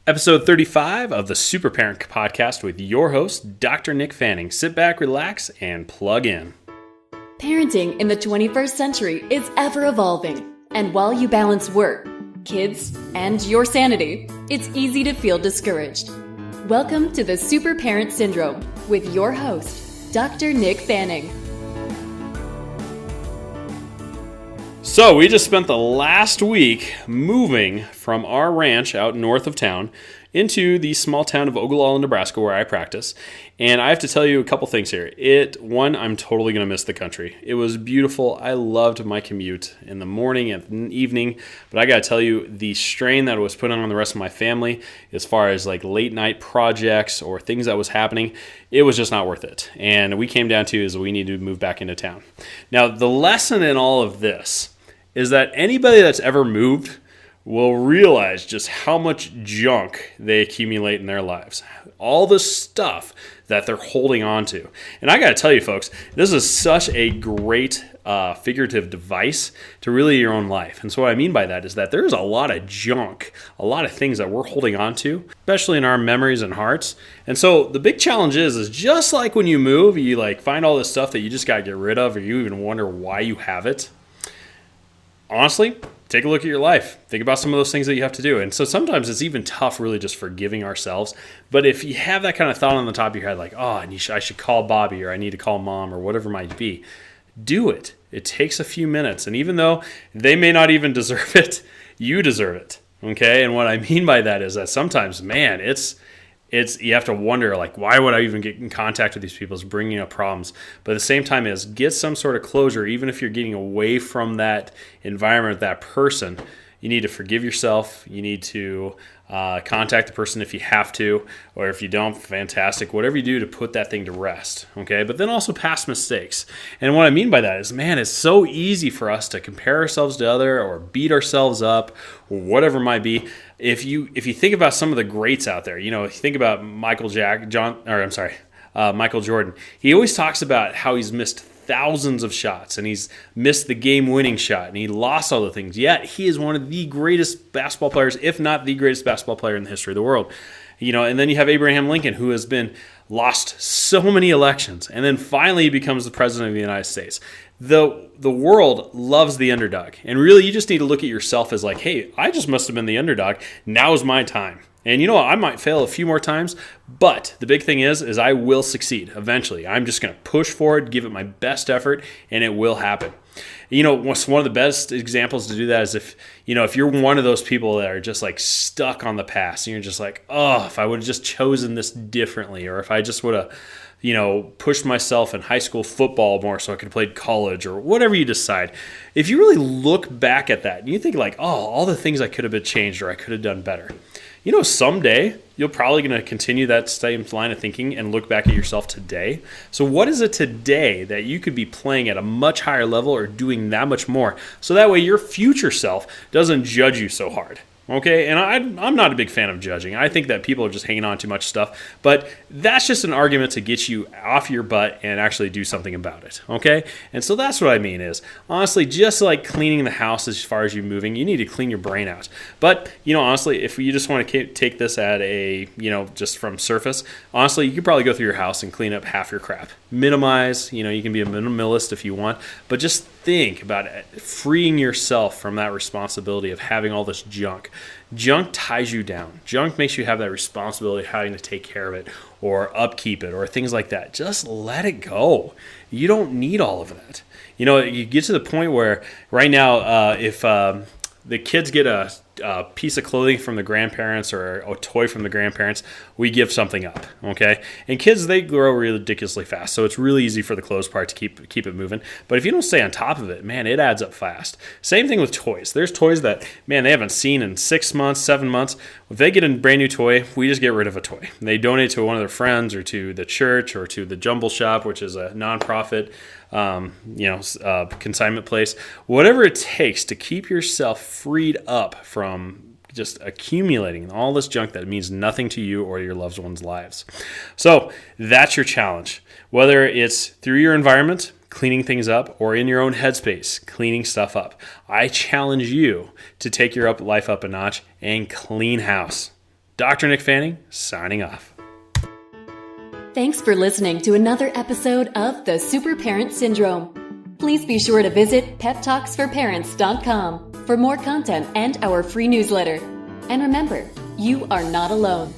Episode 35 of the Super Parent Podcast with your host, Dr. Nick Fanning. Sit back, relax, and plug in. Parenting in the 21st century is ever evolving. And while you balance work, kids, and your sanity, it's easy to feel discouraged. Welcome to the Super Parent Syndrome with your host, Dr. Nick Fanning. So we just spent the last week moving from our ranch out north of town into the small town of Ogallala, Nebraska, where I practice. And I have to tell you a couple things here. One, I'm totally going to miss the country. It was beautiful. I loved my commute in the morning and evening. But I got to tell you, the strain that was put on the rest of my family, as far as like late night projects or things that was happening, it was just not worth it. And we came down to is we need to move back into town. Now, the lesson in all of this is that anybody that's ever moved will realize just how much junk they accumulate in their lives. All the stuff that they're holding on to. And I got to tell you, folks, this is such a great figurative device to really your own life. And so what I mean by that is that there's a lot of junk, a lot of things that we're holding on to, especially in our memories and hearts. And so the big challenge is just like when you move, you like find all this stuff that you just got to get rid of, or you even wonder why you have it. Honestly, take a look at your life. Think about some of those things that you have to do. And so sometimes it's even tough really just forgiving ourselves. But if you have that kind of thought on the top of your head, like, oh, I should call Bobby, or I need to call Mom, or whatever it might be, do it. It takes a few minutes. And even though they may not even deserve it, you deserve it. Okay? And what I mean by that is that sometimes, man, it's you have to wonder, like, why would I even get in contact with these people? It's bringing up problems. But at the same time is get some sort of closure, even if you're getting away from that environment, that person. You need to forgive yourself. You need to contact the person if you have to, or if you don't, fantastic. Whatever you do to put that thing to rest, okay? But then also past mistakes. And what I mean by that is, man, it's so easy for us to compare ourselves to other or beat ourselves up or whatever it might be. If you think about some of the greats out there, if you think about Michael Jordan, he always talks about how he's missed thousands of shots and he's missed the game-winning shot and he lost all the things. Yet he is one of the greatest basketball players, if not the greatest basketball player in the history of the world. And then you have Abraham Lincoln, who has been lost so many elections, and then finally he becomes the president of the United States. The world loves the underdog, and really you just need to look at yourself as like, hey, I just must have been the underdog. Now is my time. And you know what? I might fail a few more times, but the big thing is I will succeed eventually. I'm just going to push forward, give it my best effort, and it will happen. One of the best examples to do that is if you're one of those people that are just like stuck on the past and you're just like, oh, if I would have just chosen this differently, or if I just would have, pushed myself in high school football more so I could have played college, or whatever you decide. If you really look back at that and you think like, oh, all the things I could have been changed or I could have done better. Someday you're probably going to continue that same line of thinking and look back at yourself today. So what is it today that you could be playing at a much higher level or doing that much more? So that way your future self doesn't judge you so hard. Okay, and I'm not a big fan of judging. I think that people are just hanging on too much stuff, but that's just an argument to get you off your butt and actually do something about it, okay? And so that's what I mean is, honestly, just like cleaning the house as far as you moving, you need to clean your brain out. But, honestly, if you just want to take this at a, just from surface, honestly, you could probably go through your house and clean up half your crap. Minimize, you can be a minimalist if you want, but just think about freeing yourself from that responsibility of having all this junk. Junk ties you down. Junk makes you have that responsibility of having to take care of it or upkeep it or things like that. Just let it go. You don't need all of that. You get to the point where right now, if the kids get a piece of clothing from the grandparents or a toy from the grandparents, we give something up, okay? And kids, they grow ridiculously fast, so it's really easy for the clothes part to keep it moving. But if you don't stay on top of it, man, it adds up fast. Same thing with toys. There's toys that, man, they haven't seen in 6 months, 7 months. If they get a brand new toy, we just get rid of a toy. They donate to one of their friends or to the church or to the Jumble Shop, which is a nonprofit consignment place. Whatever it takes to keep yourself freed up from just accumulating all this junk that means nothing to you or your loved ones' lives. So that's your challenge. Whether it's through your environment, cleaning things up, or in your own headspace, cleaning stuff up, I challenge you to take your life up a notch and clean house. Dr. Nick Fanning, signing off. Thanks for listening to another episode of The Super Parent Syndrome. Please be sure to visit peptalksforparents.com for more content and our free newsletter. And remember, you are not alone.